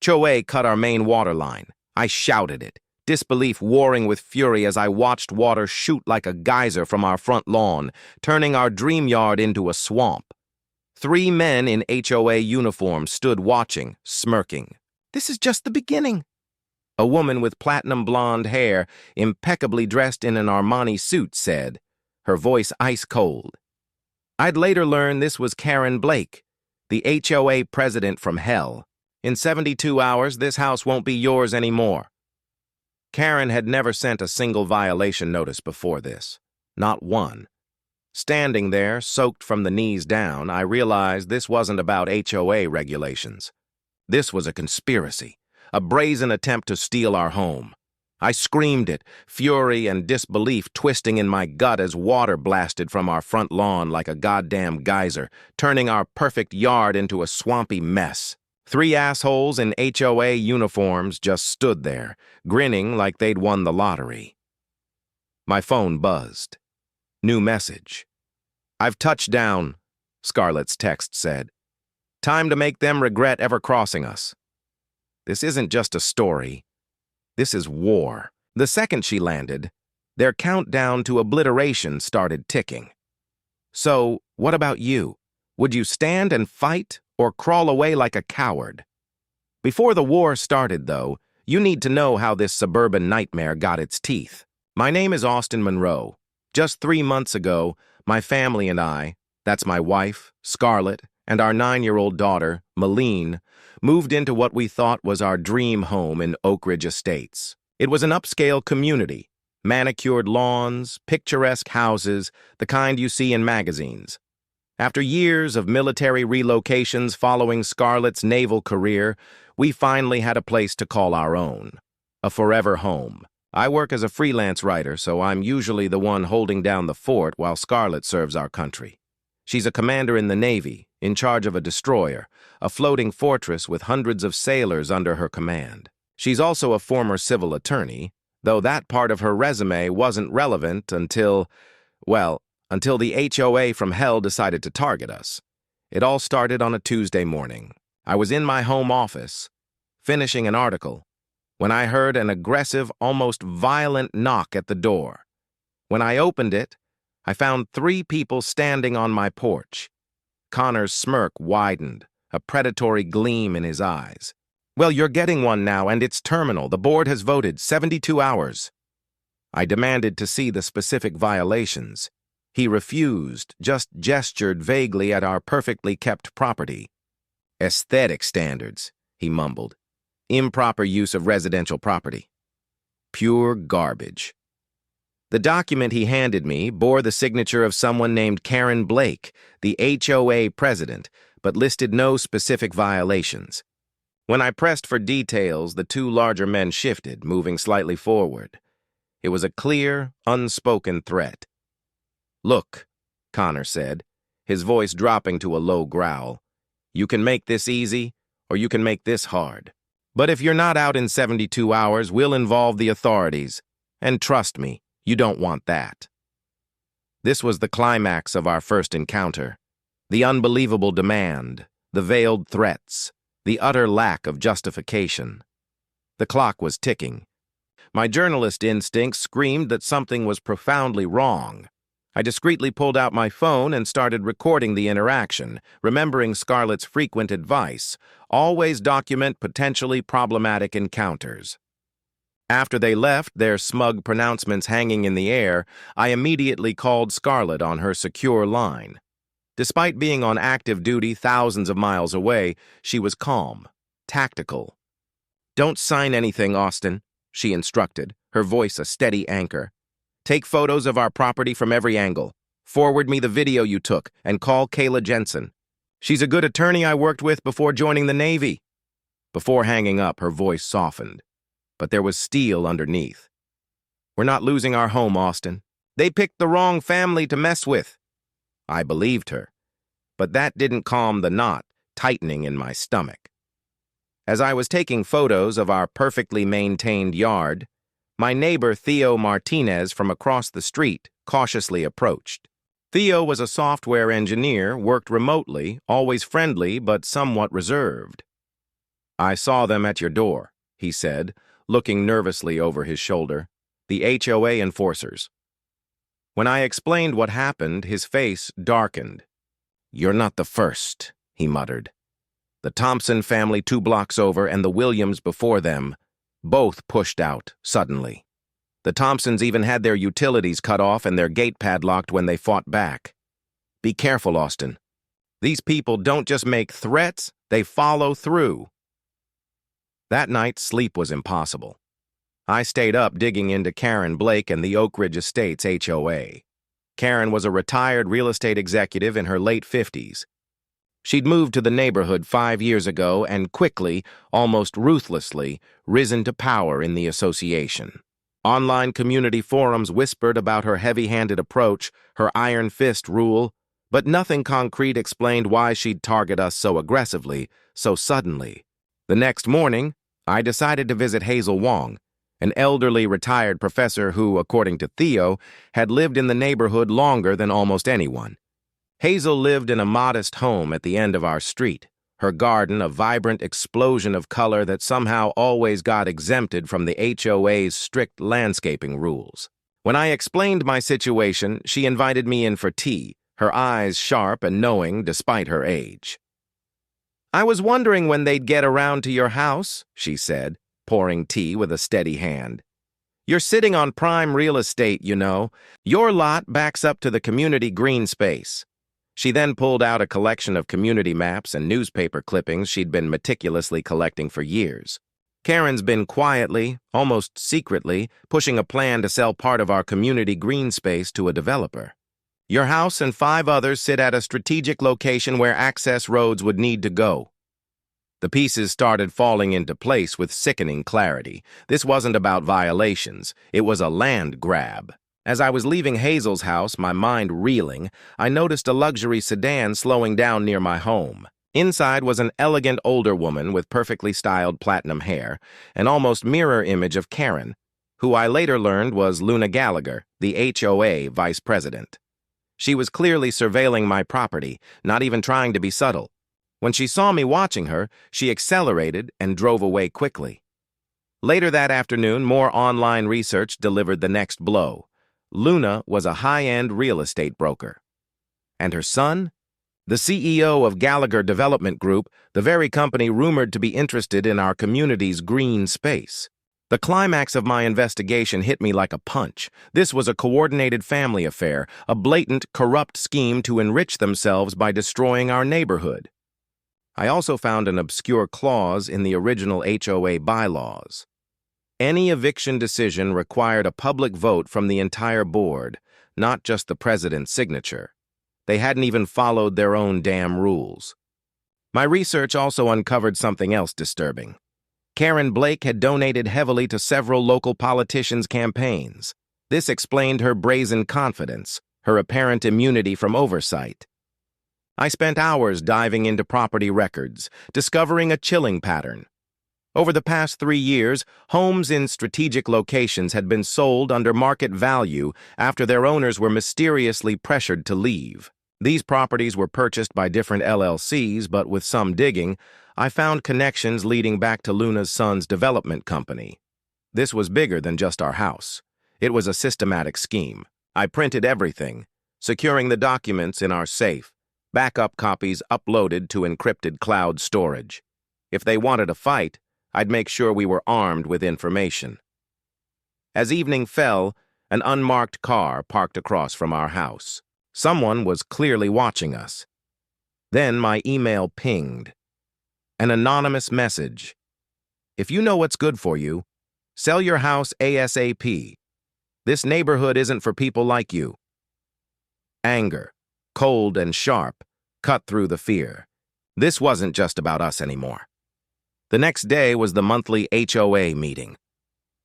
HOA cut our main water line. I shouted it, disbelief warring with fury as I watched water shoot like a geyser from our front lawn, turning our dream yard into a swamp. 3 men in HOA uniforms stood watching, smirking. "This is just the beginning." A woman with platinum blonde hair, impeccably dressed in an Armani suit, said, her voice ice cold. I'd later learn this was Karen Blake, the HOA president from hell. "In 72 hours, this house won't be yours anymore." Karen had never sent a single violation notice before this. Not one. Standing there, soaked from the knees down, I realized this wasn't about HOA regulations. This was a conspiracy, a brazen attempt to steal our home. I screamed it, fury and disbelief twisting in my gut as water blasted from our front lawn like a goddamn geyser, turning our perfect yard into a swampy mess. 3 assholes in HOA uniforms just stood there, grinning like they'd won the lottery. My phone buzzed. New message. "I've touched down," Scarlett's text said. "Time to make them regret ever crossing us." This isn't just a story. This is war. The second she landed, their countdown to obliteration started ticking. So, what about you? Would you stand and fight or crawl away like a coward? Before the war started, though, you need to know how this suburban nightmare got its teeth. My name is Austin Monroe. Just 3 months ago, my family and I, that's my wife, Scarlett, and our 9-year-old daughter, Malene, moved into what we thought was our dream home in Oak Ridge Estates. It was an upscale community, manicured lawns, picturesque houses, the kind you see in magazines. After years of military relocations following Scarlett's naval career, we finally had a place to call our own, a forever home. I work as a freelance writer, so I'm usually the one holding down the fort while Scarlett serves our country. She's a commander in the Navy, in charge of a destroyer, a floating fortress with hundreds of sailors under her command. She's also a former civil attorney, though that part of her resume wasn't relevant until the HOA from hell decided to target us. It all started on a Tuesday morning. I was in my home office, finishing an article, when I heard an aggressive, almost violent knock at the door. When I opened it, I found 3 people standing on my porch. Connor's smirk widened, a predatory gleam in his eyes. "Well, you're getting one now, and it's terminal. The board has voted 72 hours. I demanded to see the specific violations. He refused, just gestured vaguely at our perfectly kept property. "Aesthetic standards," he mumbled. "Improper use of residential property." Pure garbage. The document he handed me bore the signature of someone named Karen Blake, the HOA president, but listed no specific violations. When I pressed for details, the 2 larger men shifted, moving slightly forward. It was a clear, unspoken threat. "Look," Connor said, his voice dropping to a low growl. "You can make this easy, or you can make this hard. But if you're not out in 72 hours, we'll involve the authorities. And trust me, you don't want that." This was the climax of our first encounter. The unbelievable demand, the veiled threats, the utter lack of justification. The clock was ticking. My journalist instinct screamed that something was profoundly wrong. I discreetly pulled out my phone and started recording the interaction, remembering Scarlett's frequent advice: always document potentially problematic encounters. After they left, their smug pronouncements hanging in the air, I immediately called Scarlett on her secure line. Despite being on active duty thousands of miles away, she was calm, tactical. "Don't sign anything, Austin," she instructed, her voice a steady anchor. "Take photos of our property from every angle. Forward me the video you took, and call Kayla Jensen. She's a good attorney I worked with before joining the Navy." Before hanging up, her voice softened, but there was steel underneath. "We're not losing our home, Austin. They picked the wrong family to mess with." I believed her, but that didn't calm the knot tightening in my stomach. As I was taking photos of our perfectly maintained yard, my neighbor Theo Martinez from across the street cautiously approached. Theo was a software engineer, worked remotely, always friendly but somewhat reserved. "I saw them at your door," he said, looking nervously over his shoulder. "The HOA enforcers." When I explained what happened, his face darkened. "You're not the first," he muttered. "The Thompson family 2 blocks over and the Williams before them both pushed out suddenly. The Thompsons even had their utilities cut off and their gate padlocked when they fought back. Be careful, Austin. These people don't just make threats, they follow through." That night, sleep was impossible. I stayed up digging into Karen Blake and the Oak Ridge Estates HOA. Karen was a retired real estate executive in her late 50s. She'd moved to the neighborhood 5 years ago and quickly, almost ruthlessly, risen to power in the association. Online community forums whispered about her heavy-handed approach, her iron fist rule, but nothing concrete explained why she'd target us so aggressively, so suddenly. The next morning, I decided to visit Hazel Wong, an elderly retired professor who, according to Theo, had lived in the neighborhood longer than almost anyone. Hazel lived in a modest home at the end of our street, her garden a vibrant explosion of color that somehow always got exempted from the HOA's strict landscaping rules. When I explained my situation, she invited me in for tea, her eyes sharp and knowing despite her age. "I was wondering when they'd get around to your house," she said, pouring tea with a steady hand. "You're sitting on prime real estate, you know. Your lot backs up to the community green space." She then pulled out a collection of community maps and newspaper clippings she'd been meticulously collecting for years. "Karen's been quietly, almost secretly, pushing a plan to sell part of our community green space to a developer. Your house and 5 others sit at a strategic location where access roads would need to go." The pieces started falling into place with sickening clarity. This wasn't about violations. It was a land grab. As I was leaving Hazel's house, my mind reeling, I noticed a luxury sedan slowing down near my home. Inside was an elegant older woman with perfectly styled platinum hair, an almost mirror image of Karen, who I later learned was Luna Gallagher, the HOA vice president. She was clearly surveilling my property, not even trying to be subtle. When she saw me watching her, she accelerated and drove away quickly. Later that afternoon, more online research delivered the next blow. Luna was a high-end real estate broker. And her son? The CEO of Gallagher Development Group, the very company rumored to be interested in our community's green space. The climax of my investigation hit me like a punch. This was a coordinated family affair, a blatant, corrupt scheme to enrich themselves by destroying our neighborhood. I also found an obscure clause in the original HOA bylaws. Any eviction decision required a public vote from the entire board, not just the president's signature. They hadn't even followed their own damn rules. My research also uncovered something else disturbing. Karen Blake had donated heavily to several local politicians' campaigns. This explained her brazen confidence, her apparent immunity from oversight. I spent hours diving into property records, discovering a chilling pattern. Over the past 3 years, homes in strategic locations had been sold under market value after their owners were mysteriously pressured to leave. These properties were purchased by different LLCs, but with some digging, I found connections leading back to Luna's son's development company. This was bigger than just our house. It was a systematic scheme. I printed everything, securing the documents in our safe, backup copies uploaded to encrypted cloud storage. If they wanted a fight, I'd make sure we were armed with information. As evening fell, an unmarked car parked across from our house. Someone was clearly watching us. Then my email pinged. An anonymous message. "If you know what's good for you, sell your house ASAP. This neighborhood isn't for people like you." Anger, cold and sharp, cut through the fear. This wasn't just about us anymore. The next day was the monthly HOA meeting.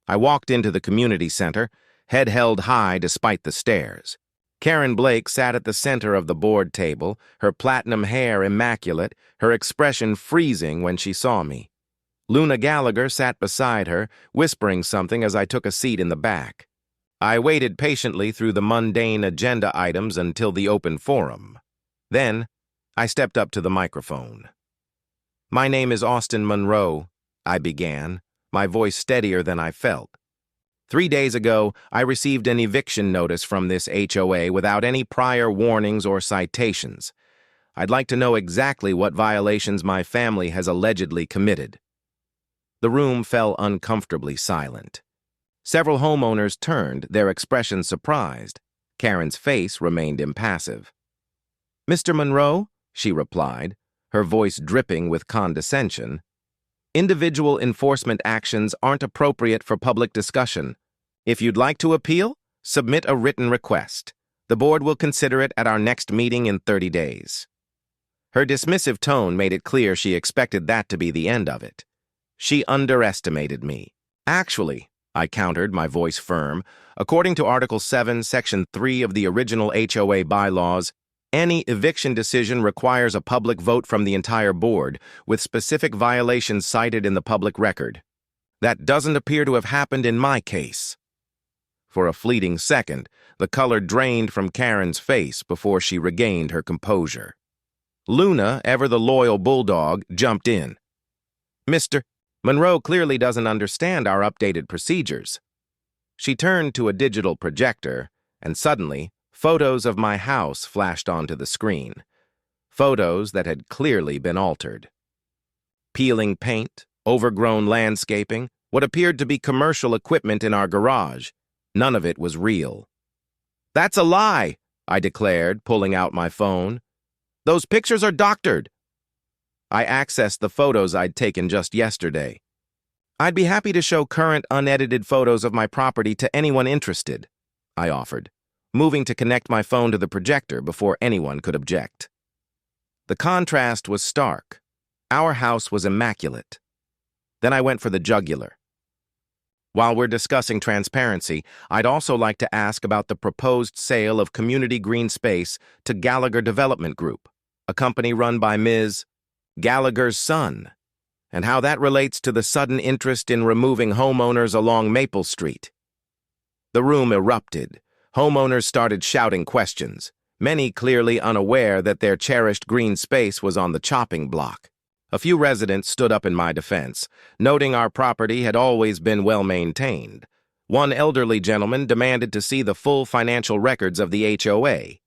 I walked into the community center, head held high despite the stares. Karen Blake sat at the center of the board table, her platinum hair immaculate, her expression freezing when she saw me. Luna Gallagher sat beside her, whispering something as I took a seat in the back. I waited patiently through the mundane agenda items until the open forum. Then, I stepped up to the microphone. My name is Austin Monroe, I began, my voice steadier than I felt. 3 days ago, I received an eviction notice from this HOA without any prior warnings or citations. I'd like to know exactly what violations my family has allegedly committed. The room fell uncomfortably silent. Several homeowners turned, their expressions surprised. Karen's face remained impassive. "Mr. Monroe," she replied, her voice dripping with condescension, "individual enforcement actions aren't appropriate for public discussion. If you'd like to appeal, submit a written request. The board will consider it at our next meeting in 30 days. Her dismissive tone made it clear she expected that to be the end of it. She underestimated me. "Actually," I countered, my voice firm, "according to Article 7, Section 3 of the original HOA bylaws, any eviction decision requires a public vote from the entire board, with specific violations cited in the public record. That doesn't appear to have happened in my case." For a fleeting second, the color drained from Karen's face before she regained her composure. Luna, ever the loyal bulldog, jumped in. "Mr. Monroe clearly doesn't understand our updated procedures." She turned to a digital projector, and suddenly, photos of my house flashed onto the screen. Photos that had clearly been altered. Peeling paint, overgrown landscaping, what appeared to be commercial equipment in our garage. None of it was real. "That's a lie," I declared, pulling out my phone. "Those pictures are doctored." I accessed the photos I'd taken just yesterday. "I'd be happy to show current, unedited photos of my property to anyone interested," I offered, moving to connect my phone to the projector before anyone could object. The contrast was stark. Our house was immaculate. Then I went for the jugular. "While we're discussing transparency, I'd also like to ask about the proposed sale of community green space to Gallagher Development Group, a company run by Ms. Gallagher's son, and how that relates to the sudden interest in removing homeowners along Maple Street." The room erupted. Homeowners started shouting questions, many clearly unaware that their cherished green space was on the chopping block. A few residents stood up in my defense, noting our property had always been well maintained. One elderly gentleman demanded to see the full financial records of the HOA.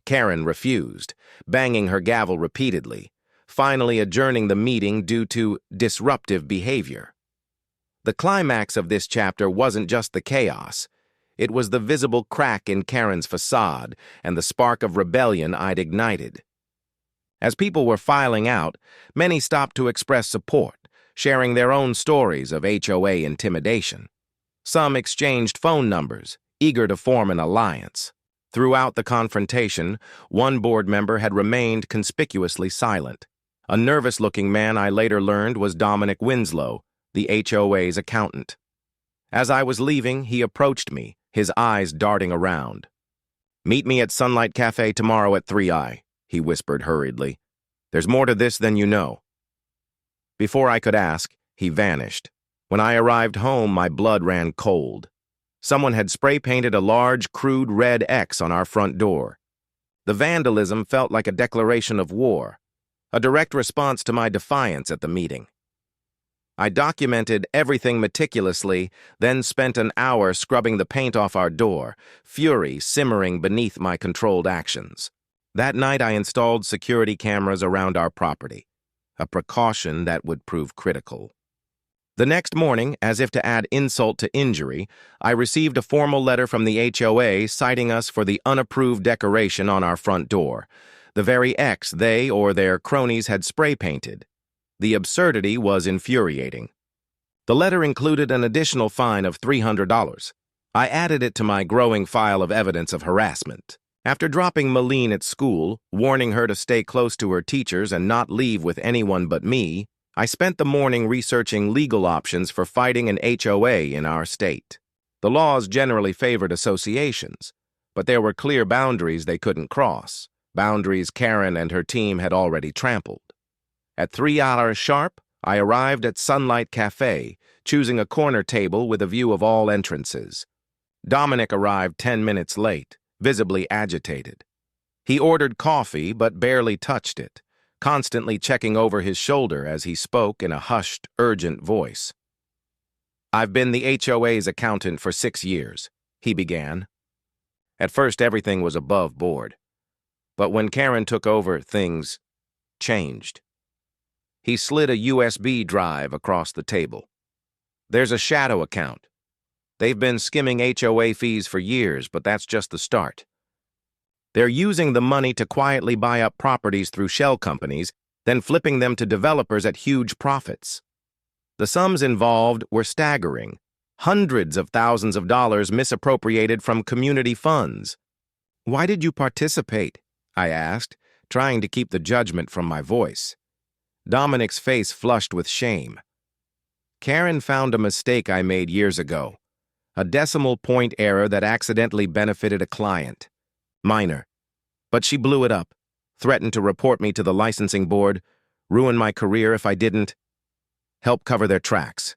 Karen refused, banging her gavel repeatedly, finally adjourning the meeting due to disruptive behavior. The climax of this chapter wasn't just the chaos. It was the visible crack in Karen's facade and the spark of rebellion I'd ignited. As people were filing out, many stopped to express support, sharing their own stories of HOA intimidation. Some exchanged phone numbers, eager to form an alliance. Throughout the confrontation, one board member had remained conspicuously silent. A nervous-looking man I later learned was Dominic Winslow, the HOA's accountant. As I was leaving, he approached me, his eyes darting around. "Meet me at Sunlight Cafe tomorrow at 3i, he whispered hurriedly. "There's more to this than you know." Before I could ask, he vanished. When I arrived home, my blood ran cold. Someone had spray-painted a large, crude red X on our front door. The vandalism felt like a declaration of war, a direct response to my defiance at the meeting. I documented everything meticulously, then spent an hour scrubbing the paint off our door, fury simmering beneath my controlled actions. That night I installed security cameras around our property, a precaution that would prove critical. The next morning, as if to add insult to injury, I received a formal letter from the HOA citing us for the unapproved decoration on our front door, the very X they or their cronies had spray-painted. The absurdity was infuriating. The letter included an additional fine of $300. I added it to my growing file of evidence of harassment. After dropping Malene at school, warning her to stay close to her teachers and not leave with anyone but me, I spent the morning researching legal options for fighting an HOA in our state. The laws generally favored associations, but there were clear boundaries they couldn't cross, boundaries Karen and her team had already trampled. At 3 hours sharp, I arrived at Sunlight Cafe, choosing a corner table with a view of all entrances. Dominic arrived 10 minutes late, visibly agitated. He ordered coffee but barely touched it, constantly checking over his shoulder as he spoke in a hushed, urgent voice. "I've been the HOA's accountant for 6 years," he began. At first, everything was above board. But when Karen took over, things changed. He slid a USB drive across the table. "There's a shadow account. They've been skimming HOA fees for years, but that's just the start. They're using the money to quietly buy up properties through shell companies, then flipping them to developers at huge profits. The sums involved were staggering. Hundreds of thousands of dollars misappropriated from community funds." "Why did you participate?" I asked, trying to keep the judgment from my voice. Dominic's face flushed with shame. "Karen found a mistake I made years ago. A decimal point error that accidentally benefited a client. Minor. But she blew it up, threatened to report me to the licensing board, ruin my career if I didn't help cover their tracks."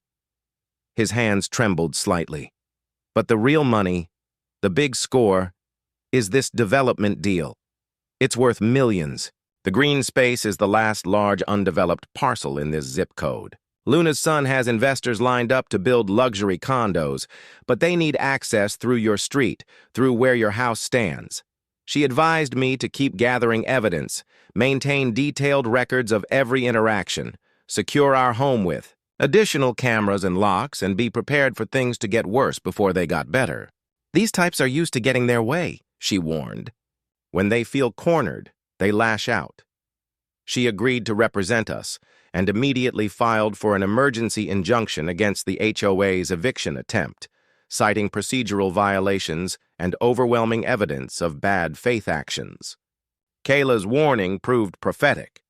His hands trembled slightly. "But the real money, the big score, is this development deal. It's worth millions. The green space is the last large undeveloped parcel in this zip code. Luna's son has investors lined up to build luxury condos, but they need access through your street, through where your house stands. She advised me to keep gathering evidence, maintain detailed records of every interaction, secure our home with additional cameras and locks, and be prepared for things to get worse before they got better. These types are used to getting their way," she warned. "When they feel cornered, they lash out." She agreed to represent us and immediately filed for an emergency injunction against the HOA's eviction attempt, citing procedural violations and overwhelming evidence of bad faith actions. Kayla's warning proved prophetic.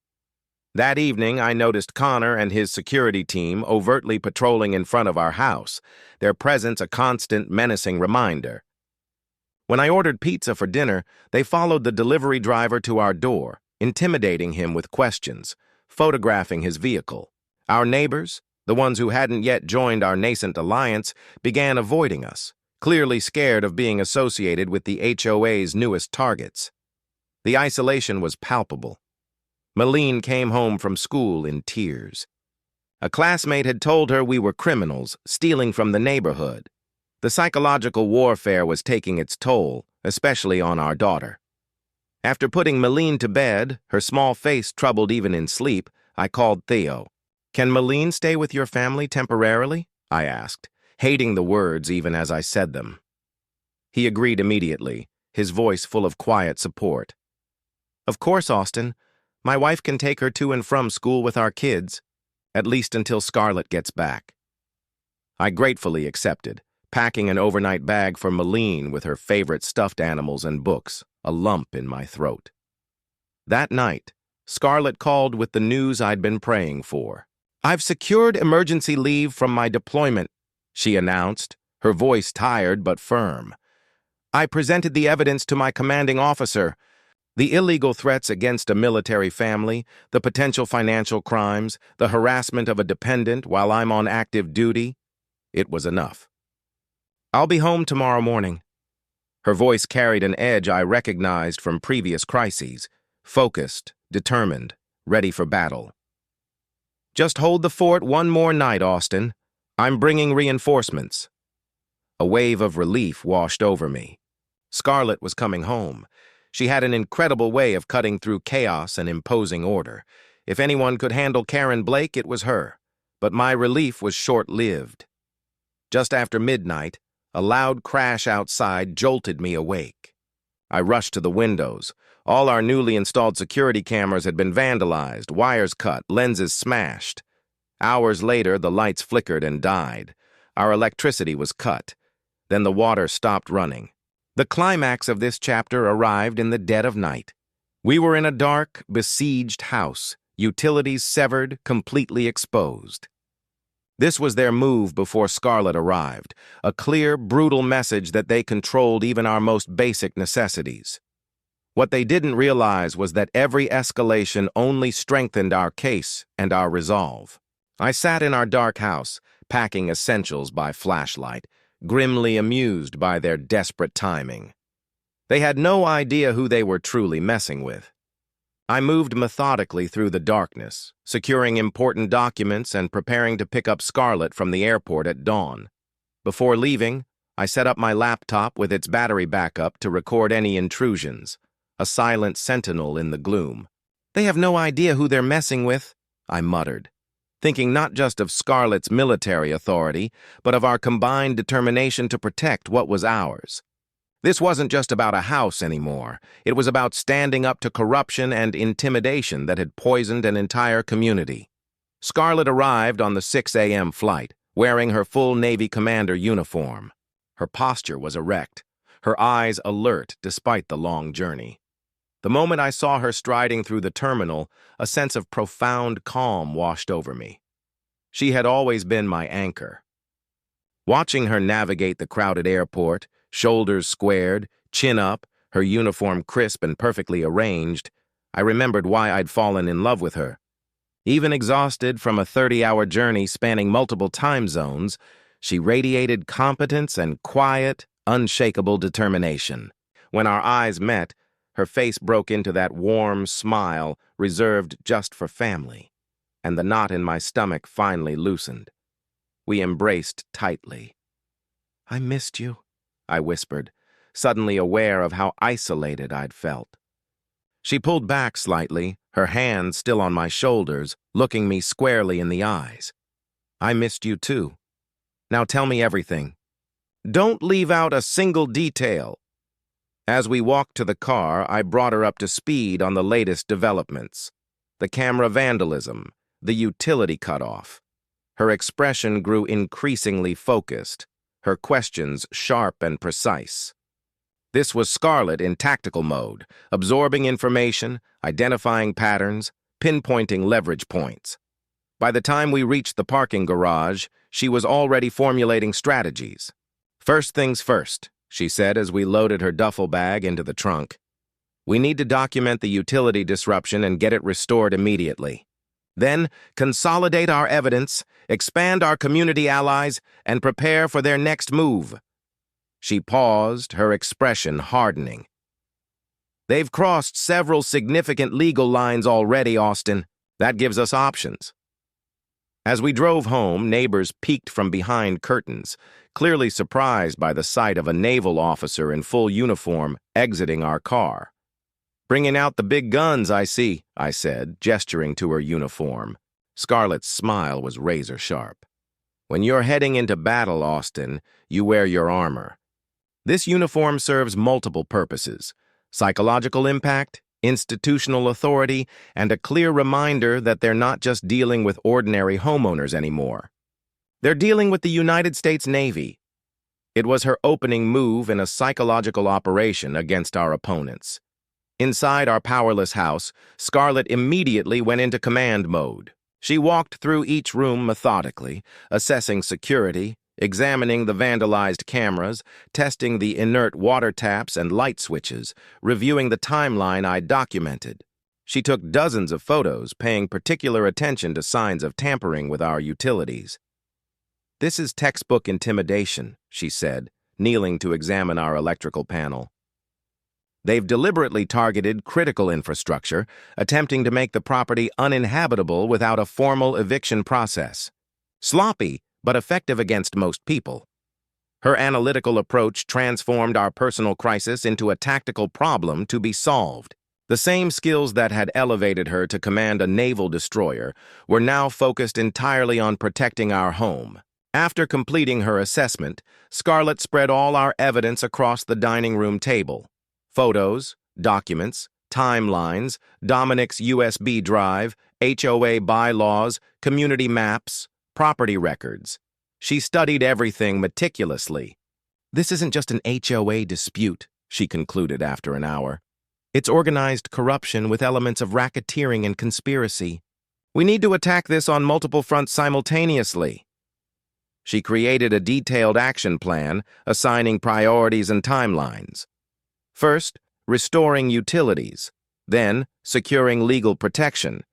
That evening, I noticed Connor and his security team overtly patrolling in front of our house, their presence a constant menacing reminder. When I ordered pizza for dinner, they followed the delivery driver to our door, intimidating him with questions, photographing his vehicle. Our neighbors, the ones who hadn't yet joined our nascent alliance, began avoiding us, clearly scared of being associated with the HOA's newest targets. The isolation was palpable. Malene came home from school in tears. A classmate had told her we were criminals, stealing from the neighborhood. The psychological warfare was taking its toll, especially on our daughter. After putting Malene to bed, her small face troubled even in sleep, I called Theo. "Can Malene stay with your family temporarily?" I asked, hating the words even as I said them. He agreed immediately, his voice full of quiet support. "Of course, Austin. My wife can take her to and from school with our kids, at least until Scarlett gets back." I gratefully accepted, packing an overnight bag for Malene with her favorite stuffed animals and books, a lump in my throat. That night, Scarlett called with the news I'd been praying for. "I've secured emergency leave from my deployment," she announced, her voice tired but firm. "I presented the evidence to my commanding officer. The illegal threats against a military family, the potential financial crimes, the harassment of a dependent while I'm on active duty. It was enough. I'll be home tomorrow morning." Her voice carried an edge I recognized from previous crises, focused, determined, ready for battle. "Just hold the fort one more night, Austin. I'm bringing reinforcements." A wave of relief washed over me. Scarlett was coming home. She had an incredible way of cutting through chaos and imposing order. If anyone could handle Karen Blake, it was her. But my relief was short-lived. Just after midnight, a loud crash outside jolted me awake. I rushed to the windows. All our newly installed security cameras had been vandalized, wires cut, lenses smashed. Hours later, the lights flickered and died. Our electricity was cut. Then the water stopped running. The climax of this chapter arrived in the dead of night. We were in a dark, besieged house, utilities severed, completely exposed. This was their move before Scarlett arrived, a clear, brutal message that they controlled even our most basic necessities. What they didn't realize was that every escalation only strengthened our case and our resolve. I sat in our dark house, packing essentials by flashlight, grimly amused by their desperate timing. They had no idea who they were truly messing with. I moved methodically through the darkness, securing important documents and preparing to pick up Scarlett from the airport at dawn. Before leaving, I set up my laptop with its battery backup to record any intrusions, a silent sentinel in the gloom. They have no idea who they're messing with, I muttered, thinking not just of Scarlett's military authority, but of our combined determination to protect what was ours. This wasn't just about a house anymore. It was about standing up to corruption and intimidation that had poisoned an entire community. Scarlett arrived on the 6 a.m. flight, wearing her full Navy commander uniform. Her posture was erect, her eyes alert despite the long journey. The moment I saw her striding through the terminal, a sense of profound calm washed over me. She had always been my anchor. Watching her navigate the crowded airport, shoulders squared, chin up, her uniform crisp and perfectly arranged, I remembered why I'd fallen in love with her. Even exhausted from a 30-hour journey spanning multiple time zones, she radiated competence and quiet, unshakable determination. When our eyes met, her face broke into that warm smile reserved just for family, and the knot in my stomach finally loosened. We embraced tightly. "I missed you," I whispered, suddenly aware of how isolated I'd felt. She pulled back slightly, her hands still on my shoulders, looking me squarely in the eyes. "I missed you too. Now tell me everything. Don't leave out a single detail." As we walked to the car, I brought her up to speed on the latest developments. The camera vandalism, the utility cutoff. Her expression grew increasingly focused, her questions sharp and precise. This was Scarlett in tactical mode, absorbing information, identifying patterns, pinpointing leverage points. By the time we reached the parking garage, she was already formulating strategies. "First things first," she said as we loaded her duffel bag into the trunk. "We need to document the utility disruption and get it restored immediately. Then, consolidate our evidence, expand our community allies, and prepare for their next move." She paused, her expression hardening. "They've crossed several significant legal lines already, Austin. That gives us options." As we drove home, neighbors peeked from behind curtains, clearly surprised by the sight of a naval officer in full uniform exiting our car. "Bringing out the big guns, I see," I said, gesturing to her uniform. Scarlett's smile was razor-sharp. "When you're heading into battle, Austin, you wear your armor. This uniform serves multiple purposes: psychological impact, institutional authority, and a clear reminder that they're not just dealing with ordinary homeowners anymore. They're dealing with the United States Navy." It was her opening move in a psychological operation against our opponents. Inside our powerless house, Scarlett immediately went into command mode. She walked through each room methodically, assessing security, examining the vandalized cameras, testing the inert water taps and light switches, reviewing the timeline I'd documented. She took dozens of photos, paying particular attention to signs of tampering with our utilities. "This is textbook intimidation," she said, kneeling to examine our electrical panel. "They've deliberately targeted critical infrastructure, attempting to make the property uninhabitable without a formal eviction process. Sloppy, but effective against most people." Her analytical approach transformed our personal crisis into a tactical problem to be solved. The same skills that had elevated her to command a naval destroyer were now focused entirely on protecting our home. After completing her assessment, Scarlett spread all our evidence across the dining room table. Photos, documents, timelines, Dominic's USB drive, HOA bylaws, community maps, property records. She studied everything meticulously. "This isn't just an HOA dispute," she concluded after an hour. "It's organized corruption with elements of racketeering and conspiracy. We need to attack this on multiple fronts simultaneously." She created a detailed action plan, assigning priorities and timelines. First, restoring utilities, then securing legal protection,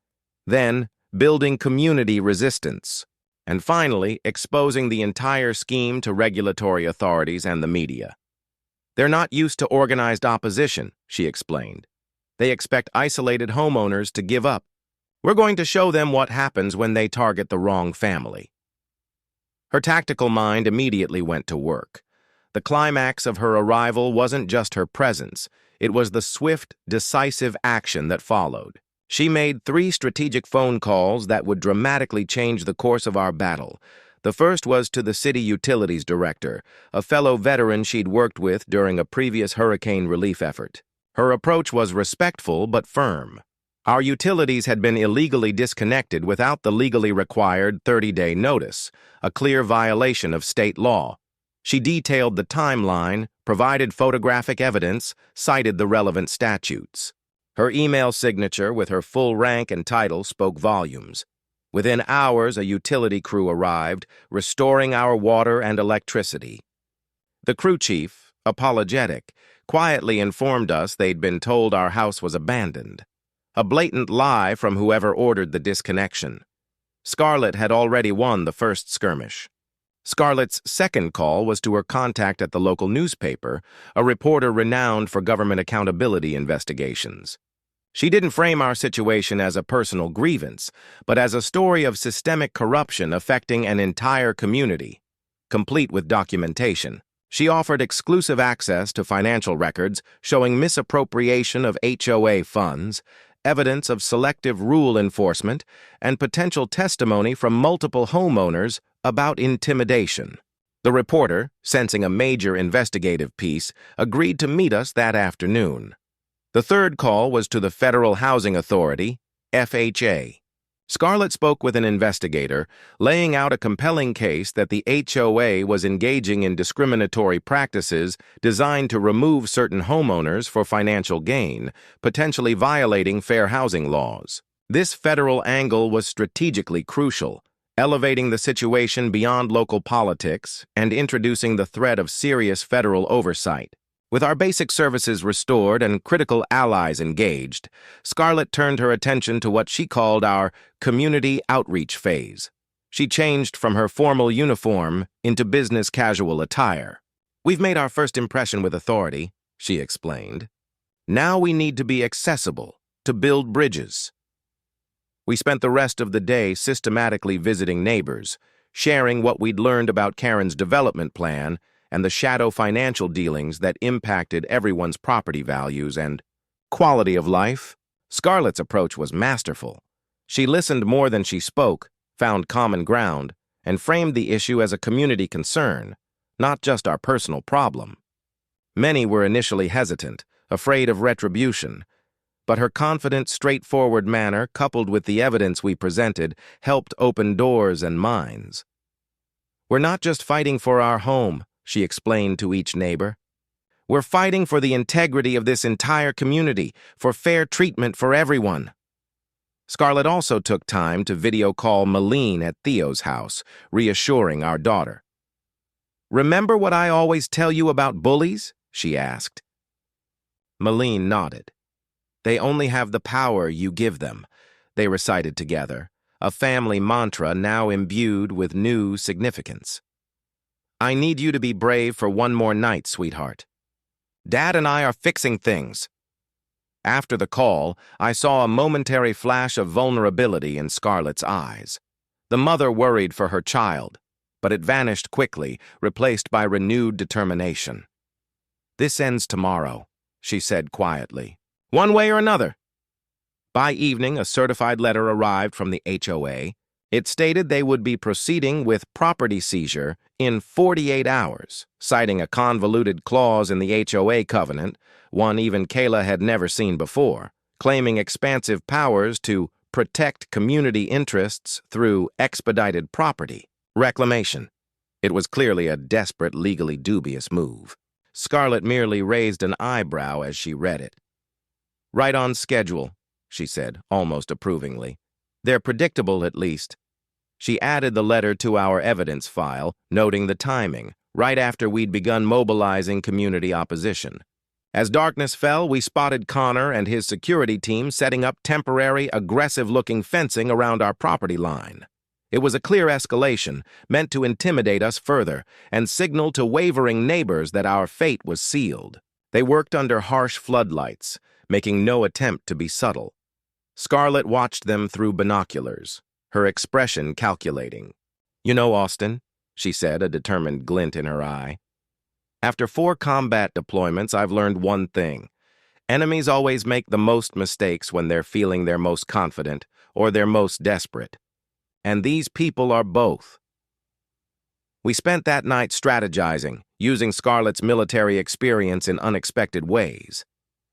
then building community resistance, and finally exposing the entire scheme to regulatory authorities and the media. "They're not used to organized opposition," she explained. They expect isolated homeowners to give up. We're going to show them what happens when they target the wrong family. Her tactical mind immediately went to work. The climax of her arrival wasn't just her presence, it was the swift, decisive action that followed. She made 3 strategic phone calls that would dramatically change the course of our battle. The first was to the city utilities director, a fellow veteran she'd worked with during a previous hurricane relief effort. Her approach was respectful but firm. Our utilities had been illegally disconnected without the legally required 30-day notice, a clear violation of state law. She detailed the timeline, provided photographic evidence, cited the relevant statutes. Her email signature with her full rank and title spoke volumes. Within hours, a utility crew arrived, restoring our water and electricity. The crew chief, apologetic, quietly informed us they'd been told our house was abandoned. A blatant lie from whoever ordered the disconnection. Scarlett had already won the first skirmish. Scarlett's second call was to her contact at the local newspaper, a reporter renowned for government accountability investigations. She didn't frame our situation as a personal grievance, but as a story of systemic corruption affecting an entire community, complete with documentation. She offered exclusive access to financial records showing misappropriation of HOA funds, evidence of selective rule enforcement, and potential testimony from multiple homeowners about intimidation. The reporter, sensing a major investigative piece, agreed to meet us that afternoon. The third call was to the Federal Housing Authority, FHA. Scarlett spoke with an investigator, laying out a compelling case that the HOA was engaging in discriminatory practices designed to remove certain homeowners for financial gain, potentially violating fair housing laws. This federal angle was strategically crucial, elevating the situation beyond local politics and introducing the threat of serious federal oversight. With our basic services restored and critical allies engaged, Scarlett turned her attention to what she called our community outreach phase. She changed from her formal uniform into business casual attire. "We've made our first impression with authority," she explained. "Now we need to be accessible, to build bridges." We spent the rest of the day systematically visiting neighbors, sharing what we'd learned about Karen's development plan and the shadow financial dealings that impacted everyone's property values and quality of life. Scarlett's approach was masterful. She listened more than she spoke, found common ground, and framed the issue as a community concern, not just our personal problem. Many were initially hesitant, afraid of retribution, but her confident, straightforward manner, coupled with the evidence we presented, helped open doors and minds. "We're not just fighting for our home," she explained to each neighbor. "We're fighting for the integrity of this entire community, for fair treatment for everyone." Scarlett also took time to video call Malene at Theo's house, reassuring our daughter. "Remember what I always tell you about bullies?" she asked. Malene nodded. "They only have the power you give them," they recited together, a family mantra now imbued with new significance. "I need you to be brave for one more night, sweetheart. Dad and I are fixing things." After the call, I saw a momentary flash of vulnerability in Scarlett's eyes. The mother worried for her child, but it vanished quickly, replaced by renewed determination. "This ends tomorrow," she said quietly. "One way or another." By evening, a certified letter arrived from the HOA. It stated they would be proceeding with property seizure in 48 hours, citing a convoluted clause in the HOA covenant, one even Kayla had never seen before, claiming expansive powers to protect community interests through expedited property reclamation. It was clearly a desperate, legally dubious move. Scarlett merely raised an eyebrow as she read it. "Right on schedule," she said, almost approvingly. "They're predictable, at least." She added the letter to our evidence file, noting the timing, right after we'd begun mobilizing community opposition. As darkness fell, we spotted Connor and his security team setting up temporary, aggressive-looking fencing around our property line. It was a clear escalation, meant to intimidate us further and signal to wavering neighbors that our fate was sealed. They worked under harsh floodlights, making no attempt to be subtle. Scarlett watched them through binoculars, her expression calculating. "You know, Austin," she said, a determined glint in her eye. "After 4 combat deployments, I've learned one thing. Enemies always make the most mistakes when they're feeling their most confident or they're most desperate. And these people are both." We spent that night strategizing, using Scarlett's military experience in unexpected ways.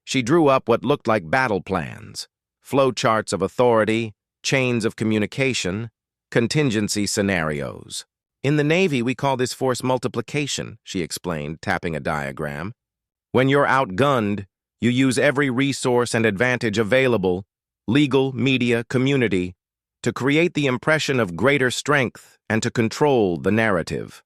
She drew up what looked like battle plans, flowcharts of authority, chains of communication, contingency scenarios. "In the Navy, we call this force multiplication," she explained, tapping a diagram. "When you're outgunned, you use every resource and advantage available, legal, media, community, to create the impression of greater strength and to control the narrative."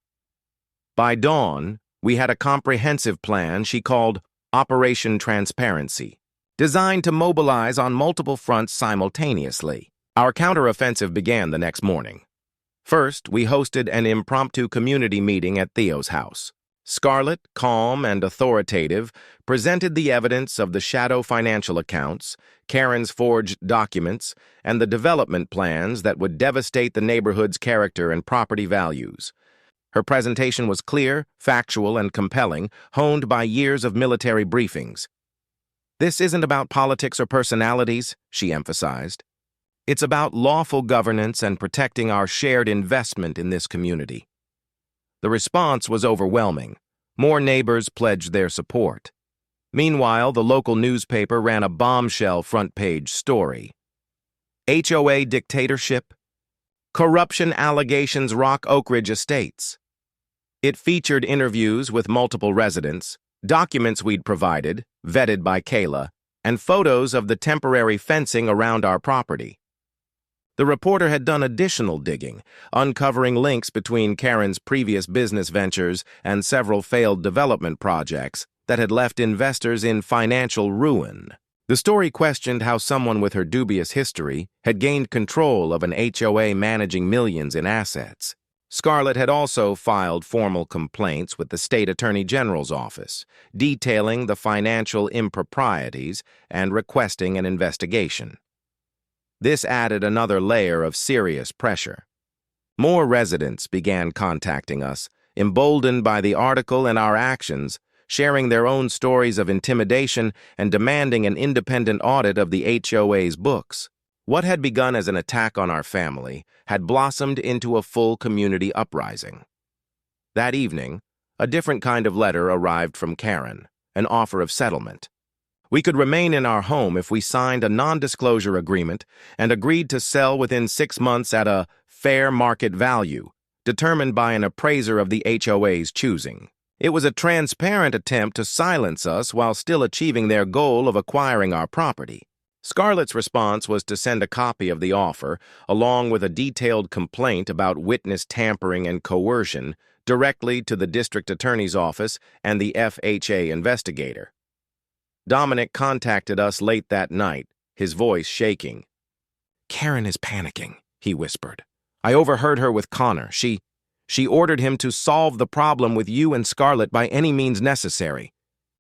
By dawn, we had a comprehensive plan she called Operation Transparency, designed to mobilize on multiple fronts simultaneously. Our counteroffensive began the next morning. First, we hosted an impromptu community meeting at Theo's house. Scarlett, calm and authoritative, presented the evidence of the shadow financial accounts, Karen's forged documents, and the development plans that would devastate the neighborhood's character and property values. Her presentation was clear, factual, and compelling, honed by years of military briefings. "This isn't about politics or personalities," she emphasized. "It's about lawful governance and protecting our shared investment in this community." The response was overwhelming. More neighbors pledged their support. Meanwhile, the local newspaper ran a bombshell front-page story. HOA dictatorship. Corruption allegations rock Oak Ridge Estates. It featured interviews with multiple residents, documents we'd provided, vetted by Kayla, and photos of the temporary fencing around our property. The reporter had done additional digging, uncovering links between Karen's previous business ventures and several failed development projects that had left investors in financial ruin. The story questioned how someone with her dubious history had gained control of an HOA managing millions in assets. Scarlett had also filed formal complaints with the state attorney general's office, detailing the financial improprieties and requesting an investigation. This added another layer of serious pressure. More residents began contacting us, emboldened by the article and our actions, sharing their own stories of intimidation and demanding an independent audit of the HOA's books. What had begun as an attack on our family had blossomed into a full community uprising. That evening, a different kind of letter arrived from Karen, an offer of settlement. We could remain in our home if we signed a non-disclosure agreement and agreed to sell within 6 months at a fair market value, determined by an appraiser of the HOA's choosing. It was a transparent attempt to silence us while still achieving their goal of acquiring our property. Scarlett's response was to send a copy of the offer, along with a detailed complaint about witness tampering and coercion, directly to the district attorney's office and the FHA investigator. Dominic contacted us late that night, his voice shaking. "Karen is panicking," he whispered. "I overheard her with Connor. She ordered him to solve the problem with you and Scarlett by any means necessary.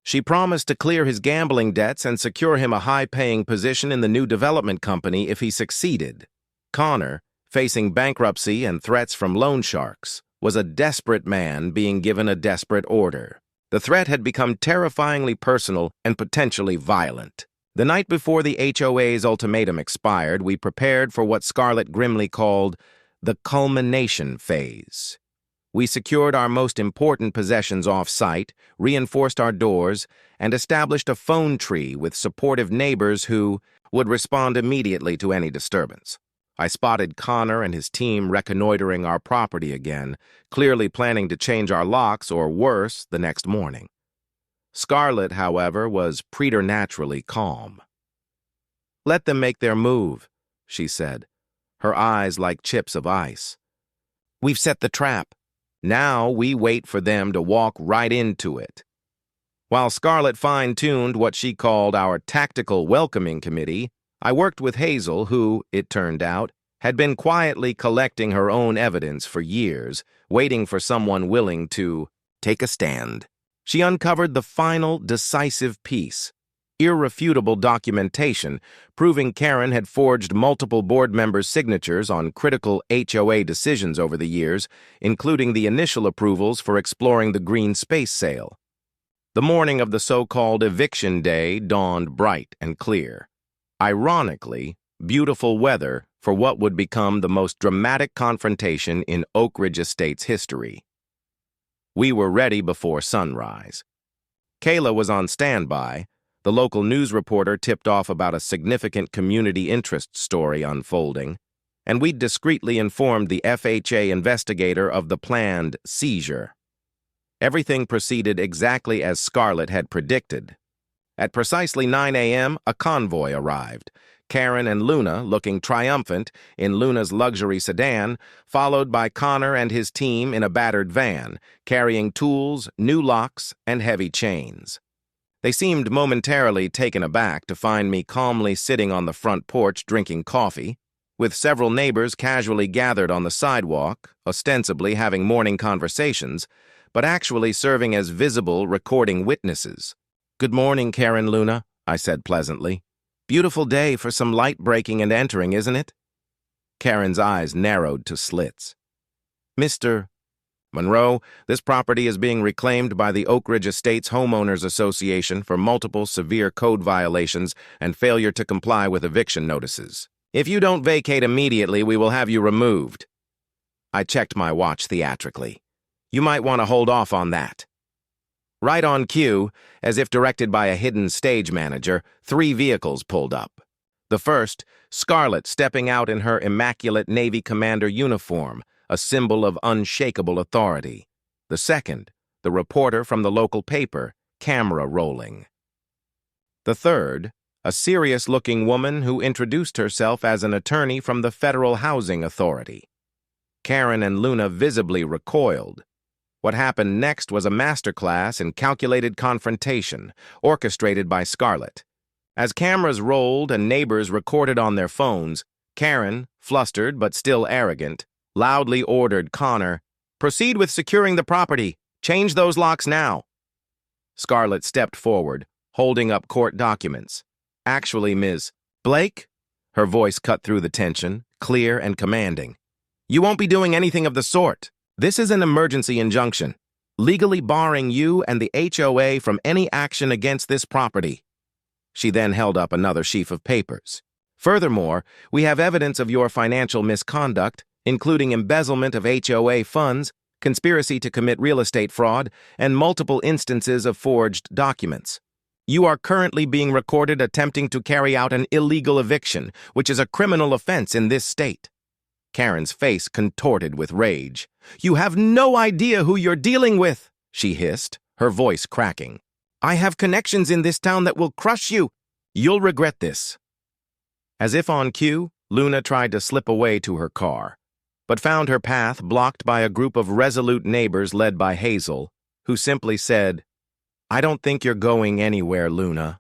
She promised to clear his gambling debts and secure him a high-paying position in the new development company if he succeeded." Connor, facing bankruptcy and threats from loan sharks, was a desperate man being given a desperate order. The threat had become terrifyingly personal and potentially violent. The night before the HOA's ultimatum expired, we prepared for what Scarlett grimly called the culmination phase. We secured our most important possessions off-site, reinforced our doors, and established a phone tree with supportive neighbors who would respond immediately to any disturbance. I spotted Connor and his team reconnoitering our property again, clearly planning to change our locks or worse the next morning. Scarlett, however, was preternaturally calm. "Let them make their move," she said, her eyes like chips of ice. "We've set the trap. Now we wait for them to walk right into it." While Scarlett fine-tuned what she called our tactical welcoming committee, I worked with Hazel, who, it turned out, had been quietly collecting her own evidence for years, waiting for someone willing to take a stand. She uncovered the final, decisive piece: irrefutable documentation proving Karen had forged multiple board members' signatures on critical HOA decisions over the years, including the initial approvals for exploring the green space sale. The morning of the so-called eviction day dawned bright and clear. Ironically, beautiful weather for what would become the most dramatic confrontation in Oak Ridge Estate's history. We were ready before sunrise. Kayla was on standby. The local news reporter tipped off about a significant community interest story unfolding, and we'd discreetly informed the FHA investigator of the planned seizure. Everything proceeded exactly as Scarlett had predicted. At precisely 9 a.m., a convoy arrived, Karen and Luna looking triumphant in Luna's luxury sedan, followed by Connor and his team in a battered van, carrying tools, new locks, and heavy chains. They seemed momentarily taken aback to find me calmly sitting on the front porch drinking coffee, with several neighbors casually gathered on the sidewalk, ostensibly having morning conversations, but actually serving as visible recording witnesses. "Good morning, Karen, Luna," I said pleasantly. "Beautiful day for some light breaking and entering, isn't it?" Karen's eyes narrowed to slits. "Mr. Monroe, this property is being reclaimed by the Oak Ridge Estates Homeowners Association for multiple severe code violations and failure to comply with eviction notices. If you don't vacate immediately, we will have you removed." I checked my watch theatrically. "You might want to hold off on that." Right on cue, as if directed by a hidden stage manager, 3 vehicles pulled up. The first, Scarlett stepping out in her immaculate Navy commander uniform, a symbol of unshakable authority. The second, the reporter from the local paper, camera rolling. The third, a serious-looking woman who introduced herself as an attorney from the Federal Housing Authority. Karen and Luna visibly recoiled. What happened next was a masterclass in calculated confrontation, orchestrated by Scarlett. As cameras rolled and neighbors recorded on their phones, Karen, flustered but still arrogant, loudly ordered Connor, "Proceed with securing the property. Change those locks now." Scarlett stepped forward, holding up court documents. "Actually, Ms. Blake?" Her voice cut through the tension, clear and commanding. "You won't be doing anything of the sort. This is an emergency injunction, legally barring you and the HOA from any action against this property." She then held up another sheaf of papers. "Furthermore, we have evidence of your financial misconduct, including embezzlement of HOA funds, conspiracy to commit real estate fraud, and multiple instances of forged documents. You are currently being recorded attempting to carry out an illegal eviction, which is a criminal offense in this state." Karen's face contorted with rage. "You have no idea who you're dealing with," she hissed, her voice cracking. "I have connections in this town that will crush you. You'll regret this." As if on cue, Luna tried to slip away to her car, but found her path blocked by a group of resolute neighbors led by Hazel, who simply said, "I don't think you're going anywhere, Luna."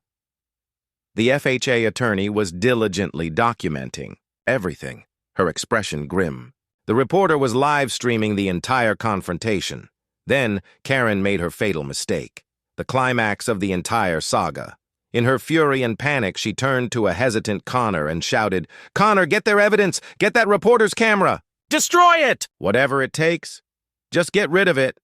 The FHA attorney was diligently documenting everything, her expression grim. The reporter was live-streaming the entire confrontation. Then, Karen made her fatal mistake, the climax of the entire saga. In her fury and panic, she turned to a hesitant Connor and shouted, "Connor, get their evidence! Get that reporter's camera! Destroy it! Whatever it takes. Just get rid of it."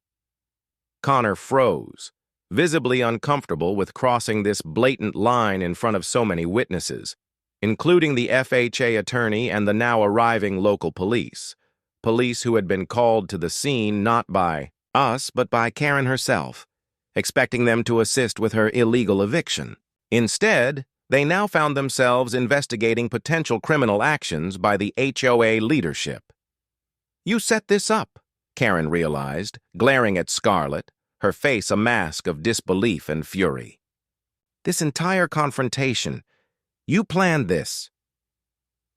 Connor froze, visibly uncomfortable with crossing this blatant line in front of so many witnesses, including the FHA attorney and the now arriving local police who had been called to the scene not by us but by Karen herself, expecting them to assist with her illegal eviction. Instead, they now found themselves investigating potential criminal actions by the HOA leadership. "You set this up," Karen realized, glaring at Scarlett, her face a mask of disbelief and fury. "This entire confrontation, you planned this."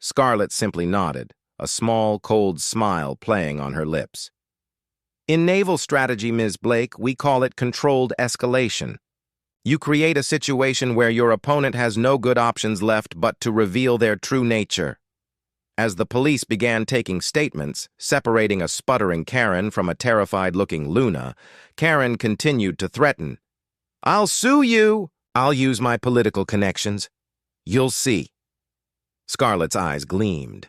Scarlett simply nodded, a small, cold smile playing on her lips. "In naval strategy, Ms. Blake, we call it controlled escalation. You create a situation where your opponent has no good options left but to reveal their true nature." As the police began taking statements, separating a sputtering Karen from a terrified-looking Luna, Karen continued to threaten. "I'll sue you! I'll use my political connections. You'll see. Scarlett's eyes gleamed.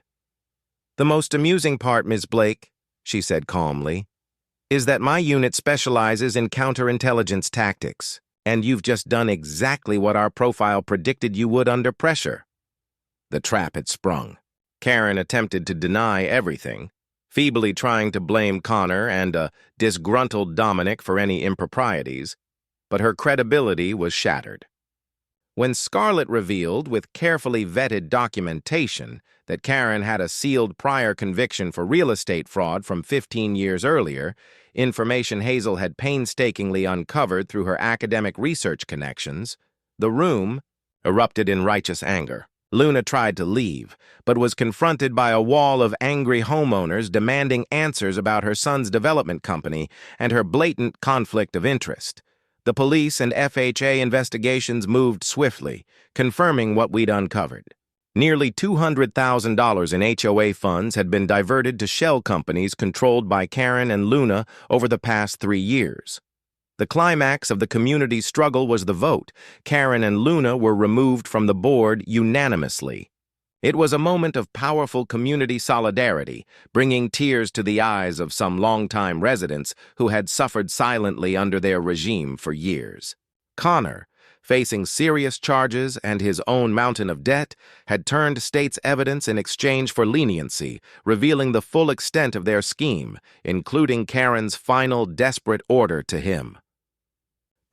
The most amusing part, Ms. Blake, she said calmly, is that my unit specializes in counterintelligence tactics, and you've just done exactly what our profile predicted you would under pressure. The trap had sprung. Karen attempted to deny everything, feebly trying to blame Connor and a disgruntled Dominic for any improprieties, but her credibility was shattered. When Scarlett revealed, with carefully vetted documentation, that Karen had a sealed prior conviction for real estate fraud from 15 years earlier, information Hazel had painstakingly uncovered through her academic research connections, the room erupted in righteous anger. Luna tried to leave, but was confronted by a wall of angry homeowners demanding answers about her son's development company and her blatant conflict of interest. The police and FHA investigations moved swiftly, confirming what we'd uncovered. Nearly $200,000 in HOA funds had been diverted to shell companies controlled by Karen and Luna over the past 3 years. The climax of the community's struggle was the vote. Karen and Luna were removed from the board unanimously. It was a moment of powerful community solidarity, bringing tears to the eyes of some longtime residents who had suffered silently under their regime for years. Connor, facing serious charges and his own mountain of debt, had turned state's evidence in exchange for leniency, revealing the full extent of their scheme, including Karen's final desperate order to him.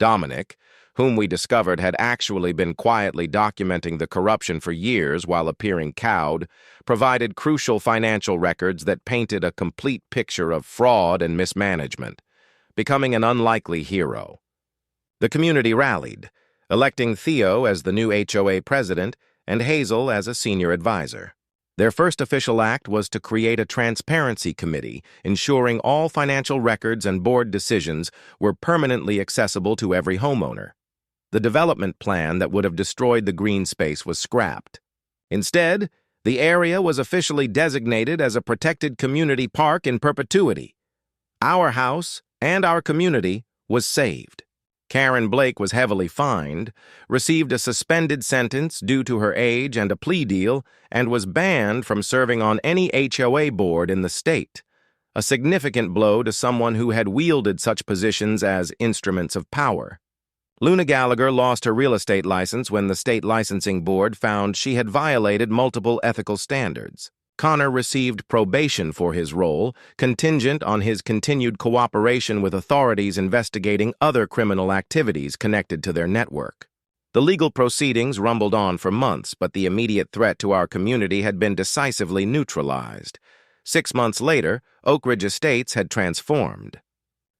Dominic, whom we discovered had actually been quietly documenting the corruption for years while appearing cowed, provided crucial financial records that painted a complete picture of fraud and mismanagement, becoming an unlikely hero. The community rallied, electing Theo as the new HOA president and Hazel as a senior advisor. Their first official act was to create a transparency committee, ensuring all financial records and board decisions were permanently accessible to every homeowner. The development plan that would have destroyed the green space was scrapped. Instead, the area was officially designated as a protected community park in perpetuity. Our house and our community was saved. Karen Blake was heavily fined, received a suspended sentence due to her age and a plea deal, and was banned from serving on any HOA board in the state, a significant blow to someone who had wielded such positions as instruments of power. Luna Gallagher lost her real estate license when the state licensing board found she had violated multiple ethical standards. Connor received probation for his role, contingent on his continued cooperation with authorities investigating other criminal activities connected to their network. The legal proceedings rumbled on for months, but the immediate threat to our community had been decisively neutralized. 6 months later, Oak Ridge Estates had transformed.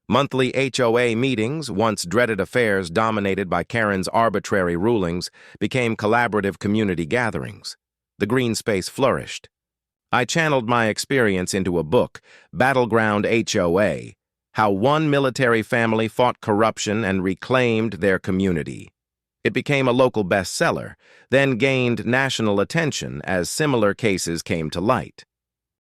Monthly HOA meetings, once dreaded affairs dominated by Karen's arbitrary rulings, became collaborative community gatherings. The green space flourished. I channeled my experience into a book, Battleground HOA, How One Military Family Fought Corruption and Reclaimed Their Community. It became a local bestseller, then gained national attention as similar cases came to light.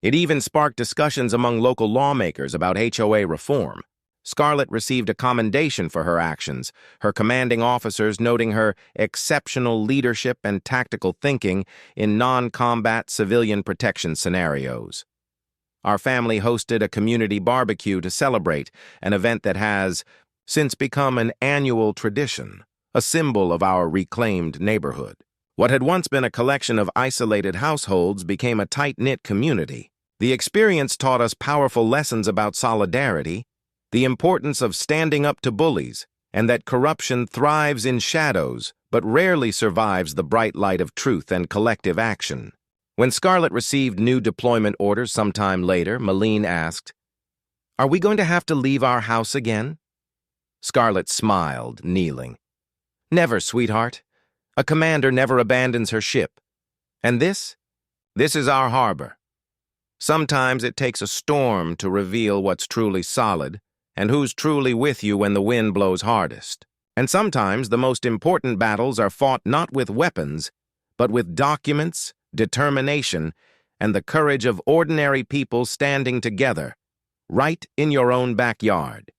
It even sparked discussions among local lawmakers about HOA reform. Scarlett received a commendation for her actions, her commanding officers noting her exceptional leadership and tactical thinking in non-combat civilian protection scenarios. Our family hosted a community barbecue to celebrate, an event that has since become an annual tradition, a symbol of our reclaimed neighborhood. What had once been a collection of isolated households became a tight-knit community. The experience taught us powerful lessons about solidarity, the importance of standing up to bullies, and that corruption thrives in shadows but rarely survives the bright light of truth and collective action. When Scarlett received new deployment orders sometime later, Malene asked, "Are we going to have to leave our house again?" Scarlett smiled, kneeling. "Never, sweetheart. A commander never abandons her ship. And this is our harbor. Sometimes it takes a storm to reveal what's truly solid, and who's truly with you when the wind blows hardest. And sometimes the most important battles are fought not with weapons, but with documents, determination, and the courage of ordinary people standing together, right in your own backyard."